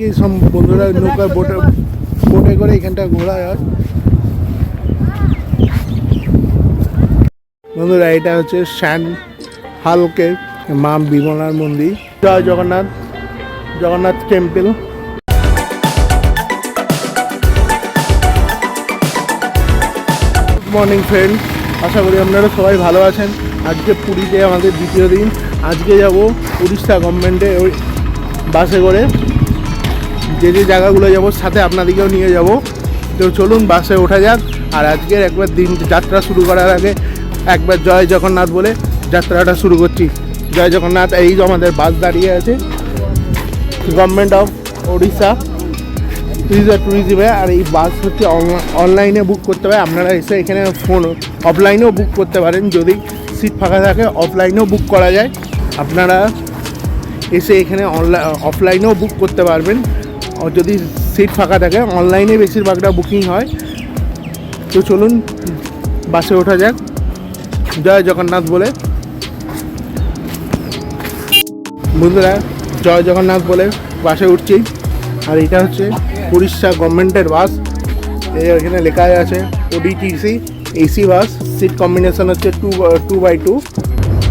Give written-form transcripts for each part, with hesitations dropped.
এই সব বন্ধুরা নৌকা বোটে করে এখানটা ঘোরা হয়। বন্ধুরা এটা হচ্ছে স্যান্ড হালকে মা বিমলার মন্দির। জয় Jagannath, Jagannath temple. Good morning friend, আশা করি আপনারা সবাই ভালো আছেন। আজকে পুরীতে আমাদের দ্বিতীয় দিন। আজকে যাব উড়িষ্যা গভর্নমেন্টে ওই বাসে করে, যে যে জায়গাগুলো যাব সাথে আপনাদেরকেও নিয়ে যাব। তো চলুন বাসে ওঠা যাক। আর আজকের একবার দিন যাত্রা শুরু করার আগে একবার জয় জগন্নাথ বলে যাত্রাটা শুরু করছি। জয় জগন্নাথ। এই যে আমাদের বাস দাঁড়িয়ে আছে, গভর্নমেন্ট অফ উড়িষ্যা ট্যুরিজমে। আর এই বাস হচ্ছে অনলাইনে বুক করতে হয়। আপনারা এসে এখানে ফোন অফলাইনেও বুক করতে পারেন, যদি সিট ফাঁকা থাকে অফলাইনেও বুক করা যায়। আপনারা এসে এখানে অফলাইনেও বুক করতে পারবেন, যদি সিট ফাঁকা থাকে। অনলাইনে বেশিরভাগটা বুকিং হয়। তো চলুন বাসে ওঠা যাক জয় জগন্নাথ বলে। বন্ধুরা জয় জগন্নাথ বলে বাসে উঠছি। আর এটা হচ্ছে উড়িষ্যা গভর্নমেন্টের বাস। এখানে লেখা আছে ওডিটিসি এসি বাস। সিট কম্বিনেশন হচ্ছে 2x2।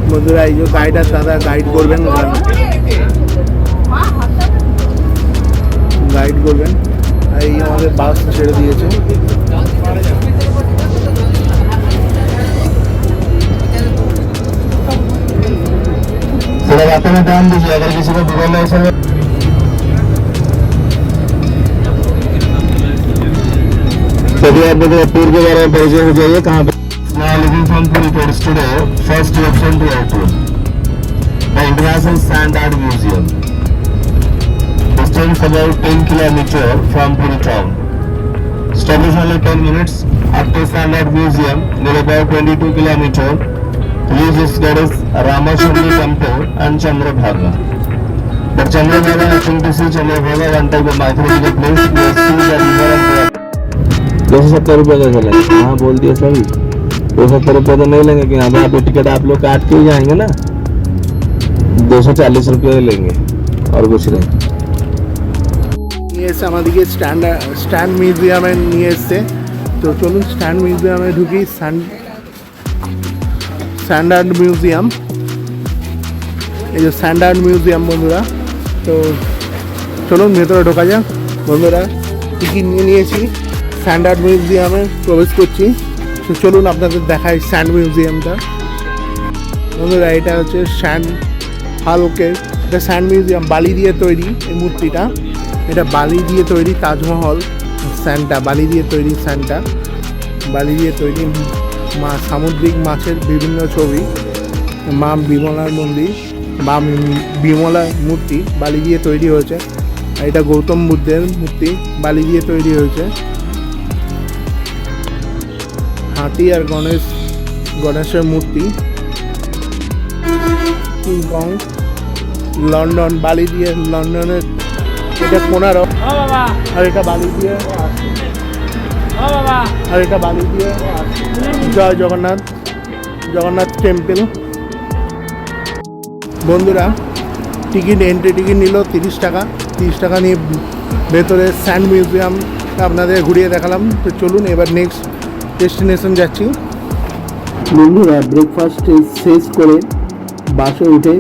বন্ধুরা এই যে গাইডার দাদা গাইড করবেন, এই আমাদের বাস ছেড়ে দিয়েছে। रास्ते में ध्यान दीजिए, अगर किसी को बिगड़ना ऐसा सभी आप टूर के बारे में परिचय हो जाइए। कहाँ पे living from Puri tourist today first option to our tour the international sand art museum. Distance about 10 kilometer from Puri town. Established only 10 minutes up to Sand Art Museum near about 22 kilometer. Use is there is Ramashwami temple and Chandrabhaga. But Chandrabhaga, I think to see Chandrabhaga one type of mythological place. You see the river and the 270 रुपये का चला। हाँ बोल दिया सभी। 270 रुपये तो नहीं लेंगे, क्योंकि आप टिकट आप लोग काट के ही जाएंगे ना। 240 रुपये लेंगे और कुछ नहीं। নিয়ে এসে আমাদেরকে স্ট্যান্ড মিউজিয়ামে নিয়ে এসছে। তো চলুন স্ট্যান্ড মিউজিয়ামে ঢুকি। স্যান্ড আর্ট মিউজিয়াম, এই যে স্যান্ড আর্ট মিউজিয়াম বন্ধুরা। তো চলুন ভেতরে ঢোকা যাক। বন্ধুরা টিকিট নিয়ে নিয়েছি, স্যান্ড আর্ট মিউজিয়ামে প্রবেশ করছি। তো চলুন আপনাদের দেখাই স্যান্ড মিউজিয়ামটা। বন্ধুরা এটা হচ্ছে স্যান্ড হালকে, এটা স্যান্ড মিউজিয়াম। বালি দিয়ে তৈরি এই মূর্তিটা, এটা বালি দিয়ে তৈরি। তাজমহল স্যান্ডটা বালি দিয়ে তৈরি, স্যান্ডটা বালি দিয়ে তৈরি। মা সামুদ্রিক মাছের বিভিন্ন ছবি, মা বিমলার মন্দির, মা বিমলার মূর্তি বালি দিয়ে তৈরি হয়েছে। আর এটা গৌতম বুদ্ধের মূর্তি বালি দিয়ে তৈরি হয়েছে। হাতি আর গণেশের মূর্তি। কিংকং লন্ডন বালি দিয়ে, লন্ডনের এটা কোনারক। আর এটা বালি দিয়ে, আর এটা বালি দিয়ে জয় জগন্নাথ, জগন্নাথ টেম্পল। বন্ধুরা এন্ট্রি টিকিট নিল 30 টাকা। 30 টাকা নিয়ে ভেতরে স্যান্ড মিউজিয়ামটা আপনাদের ঘুরিয়ে দেখালাম। তো চলুন এবার নেক্সট ডেস্টিনেশন যাচ্ছি। বন্ধুরা ব্রেকফাস্ট শেষ করে বাসে উঠে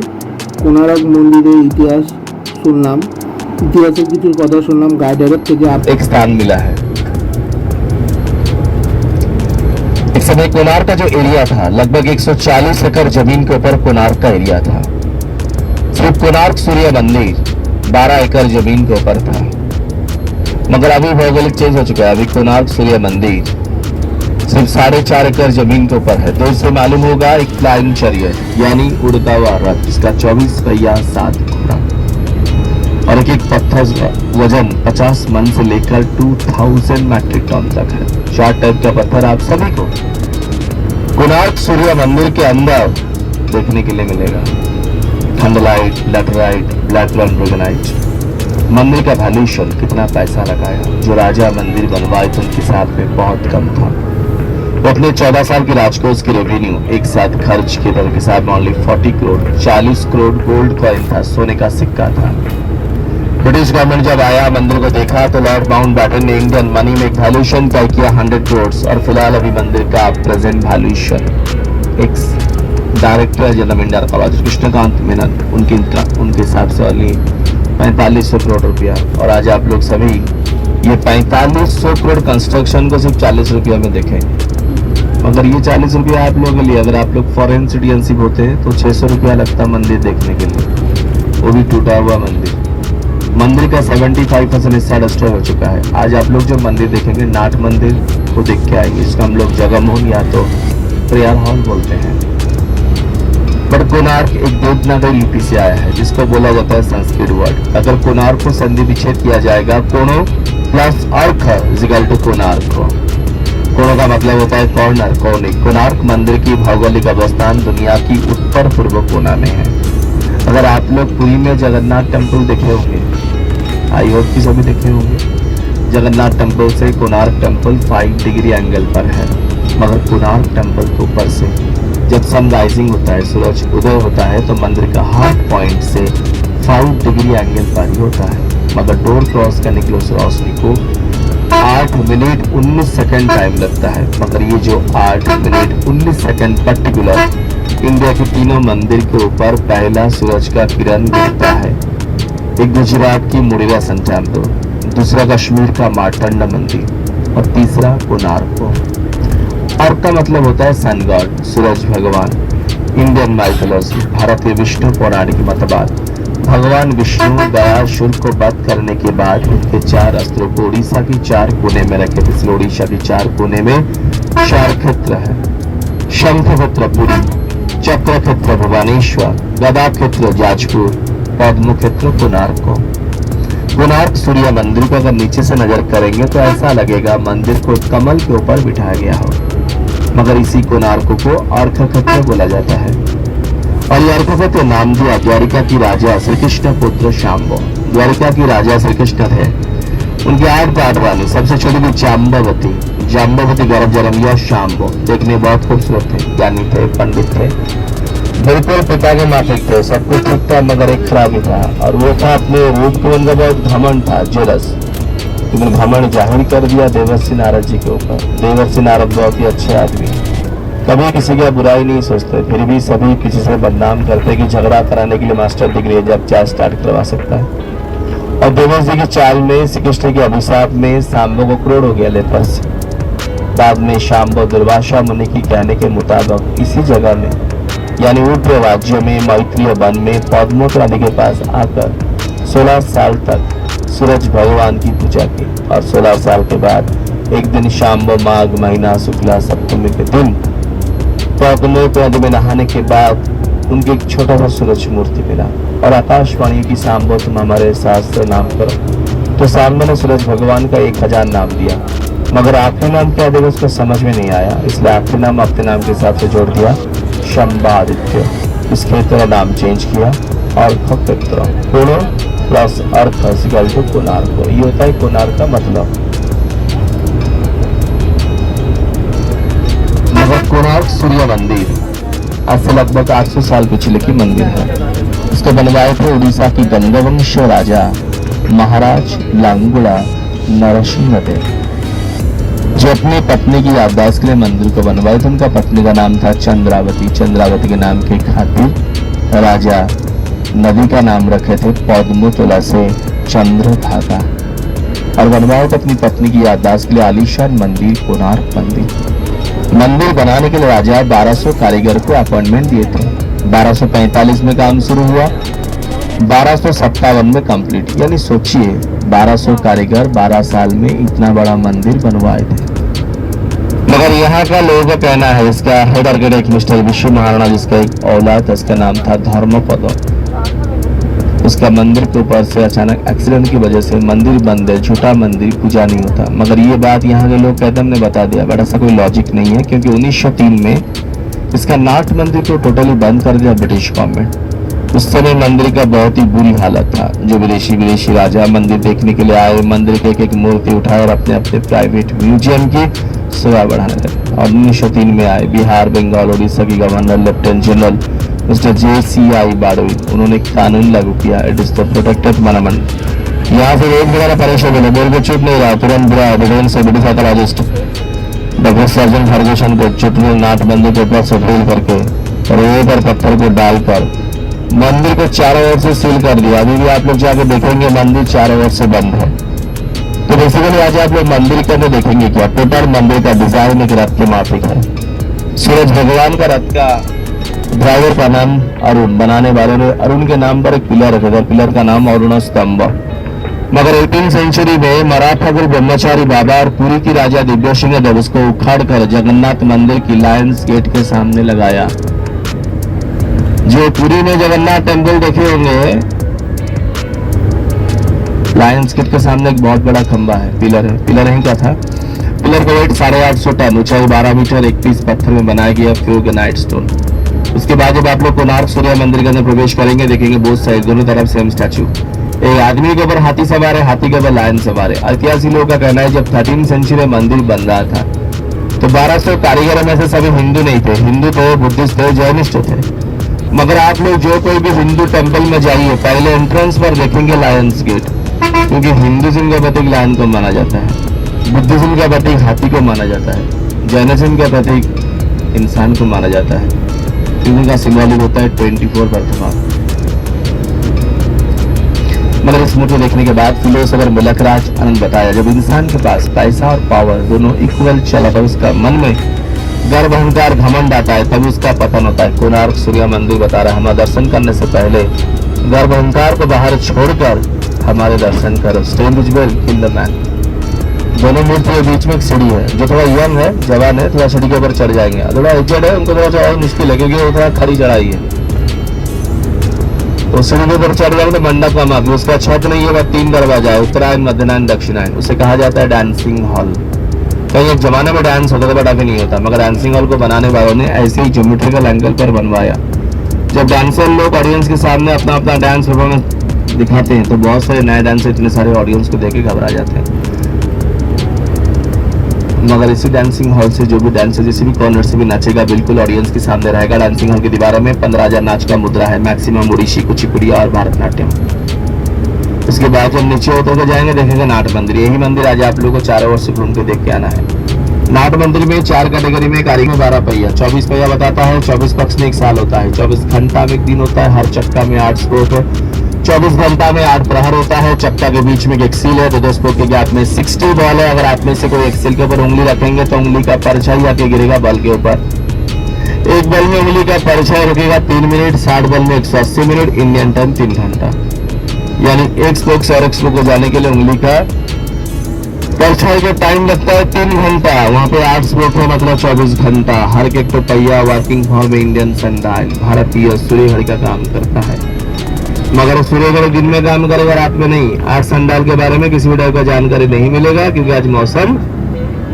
কোনারক মন্দিরের ইতিহাস শুনলাম, ইতিহাসের কিছু কথা শুনলাম গাইডারের থেকে। एक स्थान मिला है। इस समय कोणार्क का जो एरिया था लगभग 140 एकड़ जमीन के ऊपर कोणार्क का एरिया था। सिर्फ कोणार्क सूर्य मंदिर 12 एकड़ जमीन के ऊपर था, मगर अभी भौगोलिक चेंज हो चुका है। अभी कोणार्क सूर्य मंदिर सिर्फ 4.5 एकड़ जमीन के ऊपर है। तो इससे मालूम होगा एक फ्लाइंग चैरियट यानी उड़ता हुआ रथ, जिसका 24 पहिया 7 घोड़ा और एक पत्थर वजन 50 मन से लेकर 2000 मैट्रिक टन तक है। शॉर्ट टाइप का पत्थर आप सभी को कोणार्क सूर्य मंदिर के अंदर देखने के लिए मिलेगा। खंडलाइट, लैटराइट, ब्लैक रोगनाइट। मंदिर का वैल्यूएशन कितना पैसा लगाया, जो राजा मंदिर बनवाए थे उनके हिसाब में बहुत कम था। वो अपने 14 साल के राजकोष की रेवेन्यू एक साथ खर्च किए थे, उनके हिसाब में only 40 crore 40 crore gold coin था, सोने का सिक्का था। ब्रिटिश गवर्नमेंट जब आया, मंदिर को देखा, तो लॉर्ड माउंटबेटन ने इंडियन मनी में एक वैल्यूएशन तय किया 100 करोड़, और फिलहाल अभी मंदिर का present valuation ex director general India Krishnakant Menon उनके हिसाब से वाली 4500 करोड़ रुपया। और आज आप लोग सभी ये 4500 करोड़ कंस्ट्रक्शन को सिर्फ 40 रुपया में देखेंगे, मगर ये 40 रुपया आप लोगों के लिए, अगर आप लोग फॉरेन सिटीजनशिप होते हैं तो 600 रुपया लगता मंदिर देखने के लिए, वो भी टूटा हुआ मंदिर। मंदिर का 75% हिस्सा डिस्ट्रॉय हो चुका है। आज आप लोग जो मंदिर देखेंगे, नाट मंदिर को देख के आएंगे, इसका हम लोग जगमोहन या तो प्रेयर हॉल बोलते हैं। बट कोणार्क एक देवनागरी लिपि से आया है, जिसको बोला जाता है संस्कृत वर्ड। अगर कोणार्क को संधि विच्छेद किया जाएगा, कोनो प्लस अर्क इक्वल टू कोणार्क। कोनो का मतलब होता है कॉर्नर, कोनिक। कोणार्क मंदिर की भौगोलिक अवस्थान दुनिया की उत्तर पूर्व कोना में है। अगर आप लोग पुरी में जगन्नाथ टेम्पल देखे होंगे, आई होप कि सभी देखे होंगे, जगन्नाथ टेम्पल से कोणार्क टेम्पल 5 डिग्री एंगल पर है। मगर कोणार्क टेम्पल के ऊपर से जब सन राइजिंग होता है, सूरज उदय होता है, तो मंदिर का हाफ पॉइंट से 5 डिग्री एंगल पर ही होता है। मगर डोर क्रॉस करने के लिए उस रोशनी को 8 मिनट 19 सेकंड टाइम लगता है। मगर ये जो 8 मिनट 19 सेकंड पर्टिकुलर इंडिया के तीनों मंदिर के ऊपर पहला सूरज का किरण गिरता है। एक गुजरात की मुड़ीरासन टेम्पल, दूसरा कश्मीर का मार्तंड मंदिर, और तीसरा कोणार्क को। अर्क का मतलब होता है सन गॉड, सूरज भगवान। इंडियन माइथोलॉजी, भारतीय विष्णु पौराणिक मतवाद, भगवान विष्णु गयासुर को वध करने के बाद उनके 4 अस्त्रों को उड़ीसा की 4 कोने में रखे थे। इसलिए उड़ीसा के 4 कोने में 4 क्षेत्र है। शंख क्षेत्र पुरी, चक्र क्षेत्र भुवनेश्वर, गदा क्षेत्र जाजपुर, पद्म क्षेत्र कोणार्क को। कोणार्क सूर्य मंदिर को अगर नीचे से नजर करेंगे तो ऐसा लगेगा मंदिर को कमल के ऊपर बिठाया गया हो, मगर इसी कोणार्क को अर्क क्षेत्र बोला जाता है। और ये अर्क क्षेत्र नाम दिया द्वारिका की राजा श्री कृष्ण पुत्र शाम्बो। द्वारिका की राजा श्री कृष्ण थे, उनके 8 पाठ वाली, सबसे छोटी थी जाम्बवती। जाम्बवती गर्भ जन्म लिया शाम्बो, देखने बहुत खूबसूरत थे, ज्ञानी थे, पंडित थे, बिल्कुल पिता के माफिक थे, सब कुछ ठीक था, मगर एक खराबी था, और वो था अपने रूप को उनका बहुत घमंड था, जेलस। लेकिन घमंड जाहिर कर दिया देवर्षि नारद जी के ऊपर। देवर्षि नारद बहुत ही अच्छे आदमी, कभी किसी की बुराई नहीं सोचते, फिर भी सभी किसी से बदनाम करते कि झगड़ा कराने के लिए मास्टर डिग्री जब चाय स्टार्ट करवा सकता है। और देवर्षि जी की चाल में, श्री कृष्ण के अभिशाप में शाम्बो को क्रोध हो गया लेपर से। बाद में शाम्बो दुर्वासा मुनि की कहने के मुताबिक इसी जगह में, यानी ऊपर राज्य में मैत्रीय वन में पद्मोत्र नदी के पास आकर 16 साल तक सूरज भगवान की पूजा की। और 16 साल के बाद एक दिन शाम्बो माघ महीना शुक्ला सप्तमी के दिन पद्मोत्र नदी में नहाने के बाद उनके एक छोटा सा सूरज मूर्ति मिला, और आकाशवाणी की शाम्बो तुम हमारे शास्त्र नाम करो। तो शाम्बो ने सूरज भगवान का 1000 नाम दिया, मगर आखिरी नाम क्या देगा उसको समझ में नहीं आया, इसलिए आखिरी नाम अपने नाम के हिसाब से जोड़ दिया, शंबादित्य। इस क्षेत्र का नाम चेंज किया और क्षेत्र कोणो plus earth equal to Konark. ये होता है कोणार्क का मतलब। मगर कोणार्क सूर्य मंदिर आज से लगभग 800 साल पिछले की मंदिर है। इसको बनवाए थे उड़ीसा की गंगवंश राजा महाराज लांगुड़ा नरसिंह देव, जो अपनी पत्नी की याददाश्त के लिए मंदिर को बनवाए थे। उनका पत्नी का नाम था चंद्रावती। चंद्रावती के नाम के खातिर राजा नदी का नाम रखे थे पद्मोतला से चंद्रभागा, और बनवाए थे अपनी पत्नी की याददाश्त के लिए आलीशान मंदिर कोणार्क मंदिर। मंदिर बनाने के लिए राजा 1200 कारीगर को अपॉइंटमेंट दिए थे। 1245 में काम शुरू हुआ, 1257 में कंप्लीट। यानी सोचिए 1200 कारीगर 12 साल में इतना बड़ा मंदिर बनवाए थे। मगर यहाँ का लोगों का कहना है, इसका हेड आर्किटेक्ट मिस्टर विश्व महाराणा, जिसका एक औलाद था, इसका नाम था धर्मपद। उसका मंदिर के ऊपर से अचानक एक्सीडेंट की वजह से मंदिर बंद है, झूठा मंदिर, पूजा नहीं होता। मगर ये बात यहाँ के लोग कहते हमने बता दिया, बट ऐसा कोई लॉजिक नहीं है, क्योंकि 1903 में इसका नाट मंदिर को टोटली बंद कर दिया ब्रिटिश गवर्नमेंट। उस समय मंदिर का बहुत ही बुरी हालत था। जो विदेशी राजा मंदिर देखने के लिए आए, मंदिर के एक मूर्ति उठाए और अपने अपने प्राइवेट म्यूजियम की सेवा बढ़ाने लगे। और 1903 में आए बिहार, बंगाल, उड़ीसा की governor lieutenant general mister JCI बाडोई, उन्होंने कानून लागू किया, it is the protected monument, यहाँ से एक जगह परेशान बोले मेरे को चुप नहीं रहा, तुरंत बुरा ब्रिटेन से British psychologist doctor surgeon Ferguson को चुटनी नाट मंदिर के ऊपर से ड्रिल करके रेत और पत्थर को डालकर मंदिर को चारों ओर से सील कर दिया। अभी भी आप लोग जाके देखेंगे मंदिर चारों ओर से बंद है। तो बेसिकली आज आप लोग मंदिर के अंदर देखेंगे क्या टोटल मंदिर का डिजाइन एक रथ के माफिक है। सूरज भगवान का रथ का ड्राइवर का नाम अरुण, बनाने वाले ने अरुण के नाम पर एक पिलर रखा था, पिलर का नाम अरुण स्तंभ। मगर 18वीं सेंचुरी में मराठा गुरु ब्रह्मचारी बाबा और पुरी की राजा दिव्य सिंह ने उसको उखाड़कर जगन्नाथ मंदिर की लायंस गेट के सामने लगाया। जो पुरी में जगन्नाथ टेम्पल देखे होंगे, लायंस गेट के सामने एक बहुत बड़ा खंबा है, पिलर है। पिलर नहीं क्या था, पिलर का वेट 850 टन, ऊंचाई 12 मीटर, 31 पत्थर में बनाया गया प्योर ग्रेनाइट स्टोन। उसके बाद जब आप लोग कोणार्क सूर्य मंदिर के अंदर प्रवेश करेंगे, देखेंगे बोथ साइड दोनों तरफ सेम स्टैचू। एक आदमी के ऊपर हाथी सवार है, हाथी के ऊपर लायन सवार है। ऐतिहासिक लोगों का कहना है जब 13वीं सेंचुरी में मंदिर बन रहा था तो 1200 कारीगरों में से सभी हिंदू नहीं थे, हिंदू थे, बुद्धिस्ट थे, जैनिस्ट थे। मगर आप लोग जो कोई भी हिंदू टेंपल में जाइए, पहले एंट्रेंस पर देखेंगे लायंस गेट, क्योंकि हिंदुइज्म का प्रतीक लायन को माना जाता है, बुद्धिज्म का प्रतीक हाथी को माना जाता है, जैनिज्म का प्रतीक इंसान को माना जाता है, इनका सिंबॉलिक होता है 24 बर्तमान। मगर इस मूर्ति देखने के बाद फिलोसोफर मुलकराज आनंद बताया जब इंसान के पास पैसा और पावर दोनों इक्वल चला तो उसका मन में गर्व अहंकार घमंड आता है, तभी उसका पतन होता है। कोणार्क सूर्य मंदिर बता रहा है हमारा दर्शन करने से पहले गर्व अहंकार को बाहर छोड़कर हमारे दर्शन करो। Stay visible kill the man. दोनों मूर्ति के बीच में एक सीढ़ी है, जो थोड़ा यंग है, जवान है, थोड़ा सीढ़ी के ऊपर चढ़ जाएंगे। थोड़ा एजेड है, उनको थोड़ा सा और मुश्किल है क्योंकि वो थोड़ा खड़ी चढ़ाई है। तो सीढ़ी के ऊपर चढ़ जाएंगे तो मंडप का मार्ग, उसका छत नहीं है, वह 3 दरवाजा है, उत्तरायण, मध्यनायन, दक्षिणायन। उसे कहा जाता है डांसिंग हॉल। कहीं एक जमाने में डांस होता था बट अभी नहीं होता, मगर डांसिंग हॉल को बनाने वालों ने ऐसे ही ज्योमेट्रिकल एंगल पर बनवाया। जब डांसर लोग ऑडियंस के सामने अपना अपना डांस परफॉर्मेंस दिखाते हैं तो बहुत सारे नए डांसर इतने सारे ऑडियंस को देख के घबरा जाते हैं। मगर इसी डांसिंग हॉल से जो भी डांसर जिस भी कॉर्नर से भी नाचेगा बिल्कुल ऑडियंस के सामने रहेगा। डांसिंग हॉल की दीवारों में 15,000 नाच का मुद्रा है, मैक्सिमम ओडिसी, कुचिपुड़ी और भारतनाट्यम। उसके बाद जब नीचे उतर के जाएंगे देखेंगे नाट मंदिर। यही मंदिर आज आप लोगों को चारों ओर से घूम के देख के आना है। नाट मंदिर में 4 कैटेगरी में कारीगर 12 पहिया, 24 पहिया बताता है, 24 पक्ष में 1 साल होता है, 24 घंटा में 1 दिन होता है, हर चक्का में 8 स्पोक है, 24 घंटा में 8 प्रहर होता है। चक्का के बीच में एक सील है तो 2 स्पोक के गैप में 60 बॉल है। अगर आप में से कोई एक्सेल के ऊपर उंगली रखेंगे तो उंगली का परछाई आके गिरेगा बल के ऊपर। एक बल में उंगली का परछाई रुकेगा 3 मिनट, 60 बल में 180 मिनट, इंडियन टाइम 3 घंटा। यानी एक स्पोक से और एक स्पोक को जाने के लिए उंगली का परछाई का टाइम लगता है 3 घंटा। वहाँ पे 8 स्पोक है मतलब 24 घंटा। हर एक तो पहिया वर्किंग फॉर्म इंडियन सनडायल भारतीय सूर्य घड़ी का काम करता है। मगर सूर्य घड़ी दिन में काम करेगा, रात में नहीं। 8 सनडायल के बारे में किसी भी टाइप का जानकारी नहीं मिलेगा क्योंकि आज मौसम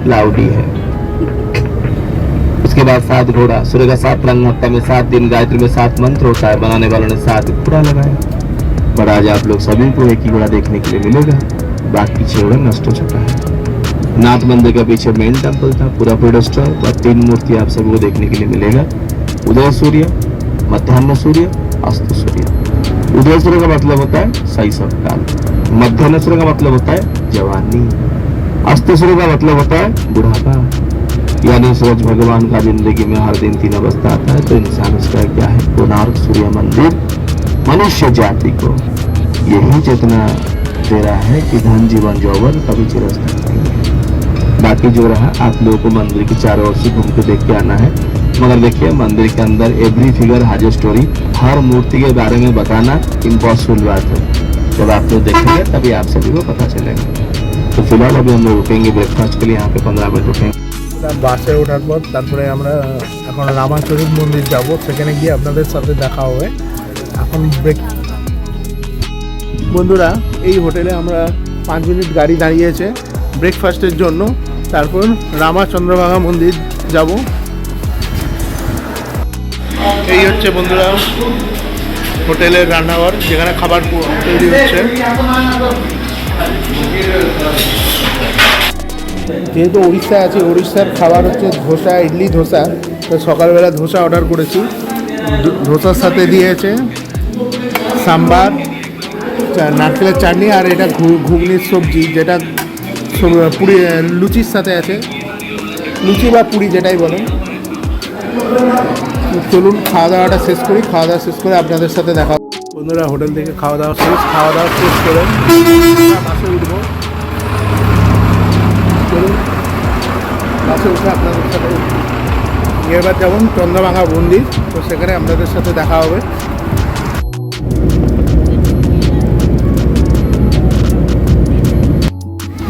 क्लाउडी है। उसके बाद 7 घोड़ा, सूर्य का 7 रंग, हफ्ता में 7 दिन, गायत्री में 7 मंत्र होता है। बनाने वालों ने 7 घोड़ा लगाया, पर आज आप लोग सभी को एक ही घोड़ा देखने के लिए मिलेगा, बाकी 6 घोड़ा नष्ट हो चुका है। नाथ मंदिर के पीछे मेन टेम्पल था, पूरा पेडेस्ट्रॉय, और 3 मूर्ति आप सभी को देखने के लिए मिलेगा। उदय सूर्य, मध्याह्न सूर्य, अस्त सूर्य। उदय सूर्य का मतलब होता है शैशव काल, मध्याह्न सूर्य का मतलब होता है जवानी, अस्त सूर्य का मतलब होता है बुढ़ापा। यानी सूरज भगवान का जिंदगी में हर दिन 3 अवस्था आता है, तो इंसान उसका क्या है? कोणार्क सूर्य मंदिर मनुष्य जाति को यही चेतना दे रहा है कि धन जीवन यौवन कभी चिरस्थायी नहीं है। बाकी जो रहा आप लोगों को मंदिर की चारों ओर से घूम के देख के आना है। मगर देखिए मंदिर के अंदर एवरी फिगर हाजर स्टोरी, हर मूर्ति के बारे में बताना इम्पॉसिबल बात है। जब आप लोग देखेंगे तभी आप सभी को पता चलेगा। तो फिलहाल अभी हम लोग रुकेंगे ब्रेकफास्ट के लिए, यहाँ पे 15 मिनट रुकेंगे। বাসে ওঠার পর তারপরে আমরা এখন রামাচরিত মন্দির যাব, সেখানে গিয়ে আপনাদের সাথে দেখা হবে। এখন বন্ধুরা এই হোটেলে আমরা 5 মিনিট গাড়ি দাঁড়িয়েছে ব্রেকফাস্টের জন্য, তারপর রামাচন্দ্রভাগা মন্দির যাব। এই হচ্ছে বন্ধুরা হোটেলের রান্নাঘর, যেখানে খাবার তৈরি হচ্ছে। যেহেতু উড়িষ্যায় আছি, উড়িষ্যার খাবার হচ্ছে ধোসা, ইডলি ধোসা। তো সকালবেলা ধোসা অর্ডার করেছি, ধোসার সাথে দিয়েছে সাম্বার, নারকেলের চাটনি, আর এটা ঘুগনির সবজি, যেটা পুরি লুচির সাথে আছে, লুচি বা পুরি যেটাই বলেন। চলুন খাওয়া দাওয়াটা শেষ করি, খাওয়া দাওয়া শেষ করে আপনাদের সাথে দেখা হবে। বন্ধুরা হোটেল থেকে খাওয়া দাওয়া শেষ করে বাসে উঠবো। চলুন বাসে উঠে আপনাদের সাথে এবার যেমন চন্দ্রভাঙা মন্দির, তো সেখানে আপনাদের সাথে দেখা হবে।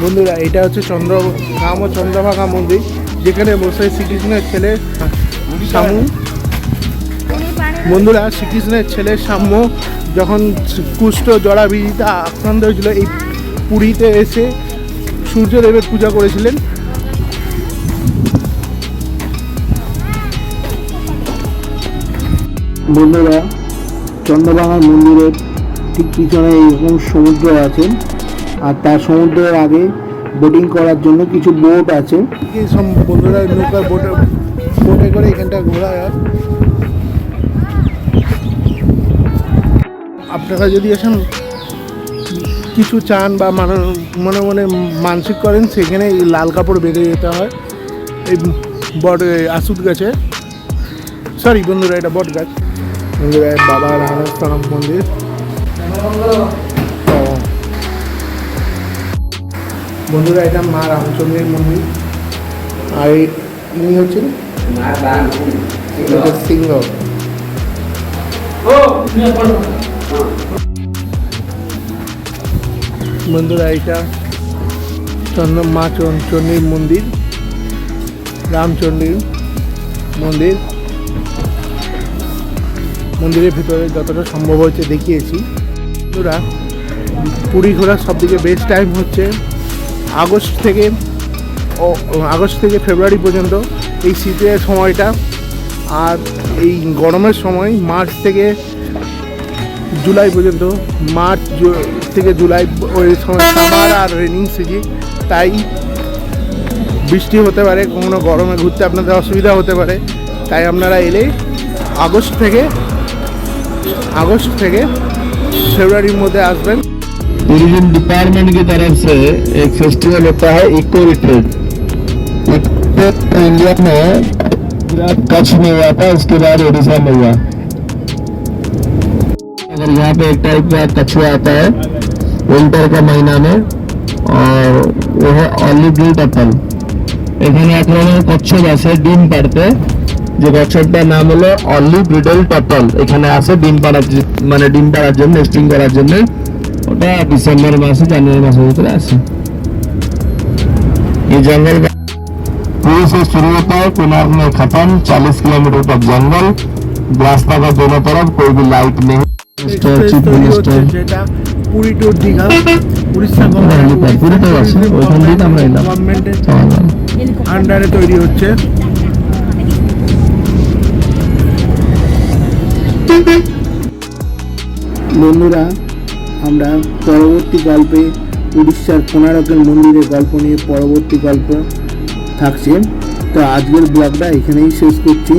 বন্ধুরা এটা হচ্ছে চন্দ্রভাঙা মন্দির, যেখানে বসে শ্রীকৃষ্ণের ছেলে শামু, বন্ধুরা শ্রীকৃষ্ণের ছেলে সাম্য যখন কুষ্ঠ জরাবিড়িতে আক্রান্ত হয়েছিল, এই পুরীতে এসে সূর্যদেবের পূজা করেছিলেন। বন্ধুরা চন্দ্রভাঙা মন্দিরের ঠিক পিছনে এইরকম সমুদ্র আছে, আর তার সমুদ্রের আগে বোটিং করার জন্য কিছু বোট আছে। সব বন্ধুরা নৌকার বোটে করে এখানটা ঘোরা হয়। আপনারা যদি আসেন কিছু চান বা মনে মনে মানসিক করেন, সেখানে এই লাল কাপড় বেঁধে যেতে হয়। এই বট আসুদ গাছে, সরি বন্ধুরা এটা বট গাছ। বন্ধুরা বাবা রামেশ্বরম মন্দির, বন্ধুরা এটা মা রামচন্দ্রের মন্দির, আর ইনি হচ্ছেন সিংহ। বন্ধুরা এটা মা চণ্ডীর মন্দির, রামচন্দ্রীর মন্দির। মন্দিরের ভিতরে যতটা সম্ভব হয়েছে দেখিয়েছি। বন্ধুরা পুরী ঘোরার সবথেকে বেস্ট টাইম হচ্ছে আগস্ট থেকে ফেব্রুয়ারি পর্যন্ত, এই শীতের সময়টা। আর এই গরমের সময় মার্চ থেকে জুলাই পর্যন্ত, মার্চ থেকে জুলাই, ওই সময় সামার আর রেনিং সিজন, তাই বৃষ্টি হতে পারে, কোনো গরমে ঘুরতে আপনাদের অসুবিধা হতে পারে। তাই আপনারা এলে আগস্ট থেকে ফেব্রুয়ারির মধ্যে আসবেন। टूरिज्म डिपार्टमेंट की तरफ से एक फेस्टिवल होता है इको रिट्रीट। इंडिया में कच्छ में हुआ था, उसके बाद उड़ीसा में हुआ। अगर यहाँ पे एक टाइप का कछुआ आता है विंटर का महीना में, और वो है ऑलिव ग्रीन टपल। এখানে এক ধরনের কচ্ছপ আছে ডিম পাড়তে, যে কচ্ছপটার নাম হলো অলিভ ব্রিডল টার্টল। এখানে আসে ডিম পাড়ার জন্য, নেস্টিং করার জন্য। ওটা ডিসেম্বর মাসে জানুয়ারি মাসের ভিতরে আসে। ये जंगल पुरी से शुरू होता है, कोणार्क में खत्म। 40 किलोमीटर तक जंगल, रास्ता का दोनों तरफ कोई भी लाइट नहीं। যেটা পুরী টু দীঘা উড়িষ্যা গভর্নমেন্টের আন্ডারে তৈরি হচ্ছে। বন্ধুরা আমরা পরবর্তী গল্পে উড়িষ্যার কোণারকের মন্দিরের গল্প নিয়ে পরবর্তী গল্প থাকছে। তো আজকের ব্লগটা এখানেই শেষ করছি।